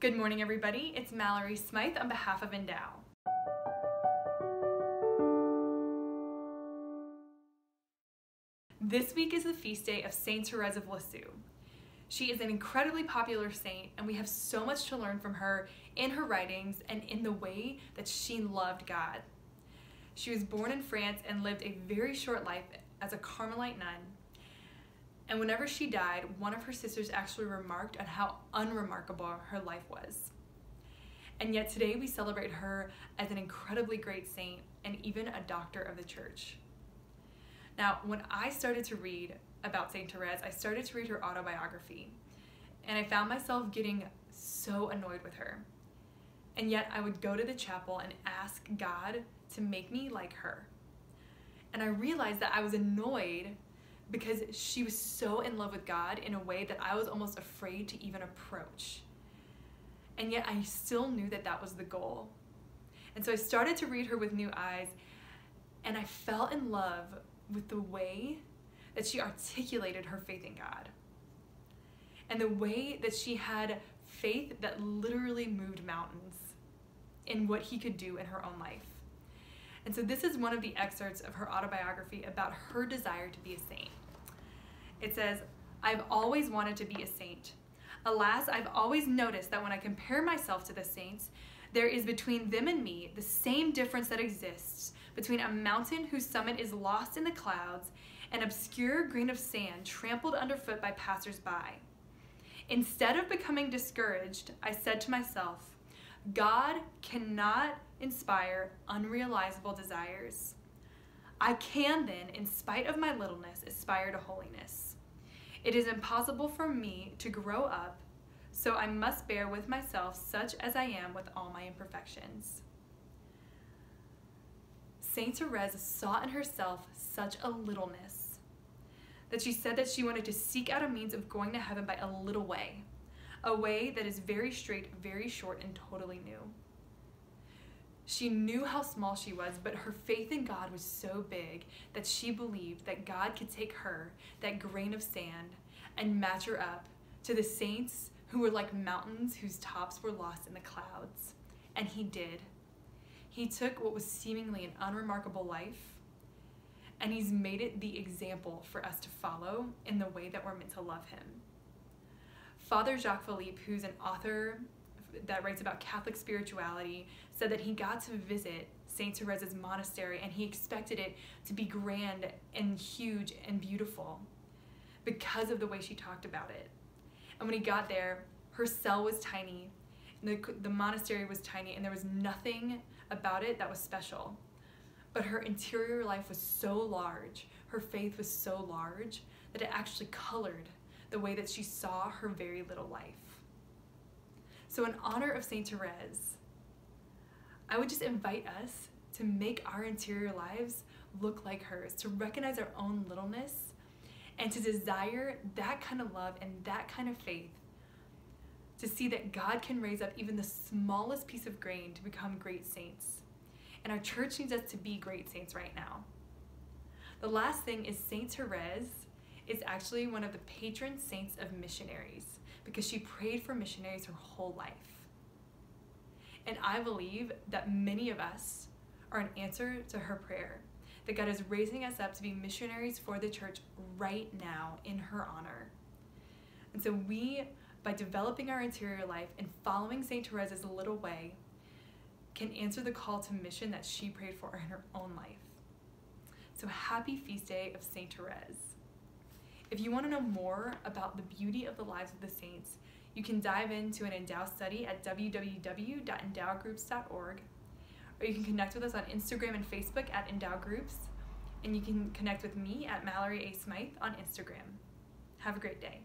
Good morning, everybody. It's Mallory Smythe on behalf of Endow. This week is the feast day of Saint Therese of Lisieux. She is an incredibly popular saint, and we have so much to learn from her in her writings and in the way that she loved God. She was born in France and lived a very short life as a Carmelite nun. And whenever she died, one of her sisters actually remarked on how unremarkable her life was. And yet today we celebrate her as an incredibly great saint and even a doctor of the church. Now, when I started to read about Saint Therese, I started to read her autobiography, and I found myself getting so annoyed with her. And yet I would go to the chapel and ask God to make me like her. And I realized that I was annoyed because she was so in love with God in a way that I was almost afraid to even approach. And yet I still knew that that was the goal. And so I started to read her with new eyes, and I fell in love with the way that she articulated her faith in God. And the way that she had faith that literally moved mountains in what he could do in her own life. And so this is one of the excerpts of her autobiography about her desire to be a saint. It says, "I've always wanted to be a saint. Alas, I've always noticed that when I compare myself to the saints, there is between them and me the same difference that exists between a mountain whose summit is lost in the clouds, an obscure grain of sand trampled underfoot by passers-by. Instead of becoming discouraged, I said to myself, God cannot inspire unrealizable desires. I can then, in spite of my littleness, aspire to holiness. It is impossible for me to grow up, so I must bear with myself such as I am with all my imperfections." Saint Therese saw in herself such a littleness that she said that she wanted to seek out a means of going to heaven by a little way, a way that is very straight, very short, and totally new. She knew how small she was, but her faith in God was so big that she believed that God could take her, that grain of sand, and match her up to the saints who were like mountains whose tops were lost in the clouds. And he did. He took what was seemingly an unremarkable life, and he's made it the example for us to follow in the way that we're meant to love him. Father Jacques Philippe, who's an author that writes about Catholic spirituality, said that he got to visit Saint Therese's monastery and he expected it to be grand and huge and beautiful because of the way she talked about it. And when he got there, her cell was tiny, the monastery was tiny, and there was nothing about it that was special. But her interior life was so large, her faith was so large, that it actually colored the way that she saw her very little life. So in honor of Saint Therese, I would just invite us to make our interior lives look like hers, to recognize our own littleness, and to desire that kind of love and that kind of faith, to see that God can raise up even the smallest piece of grain to become great saints. And our church needs us to be great saints right now. The last thing is Saint Therese is actually one of the patron saints of missionaries because she prayed for missionaries her whole life. And I believe that many of us are an answer to her prayer, that God is raising us up to be missionaries for the church right now in her honor. And so we, by developing our interior life and following Saint Therese's little way, can answer the call to mission that she prayed for in her own life. So happy feast day of Saint Therese. If you want to know more about the beauty of the lives of the saints, you can dive into an Endow study at www.endowgroups.org, or you can connect with us on Instagram and Facebook at Endow Groups, and you can connect with me at Mallory A. Smythe on Instagram. Have a great day.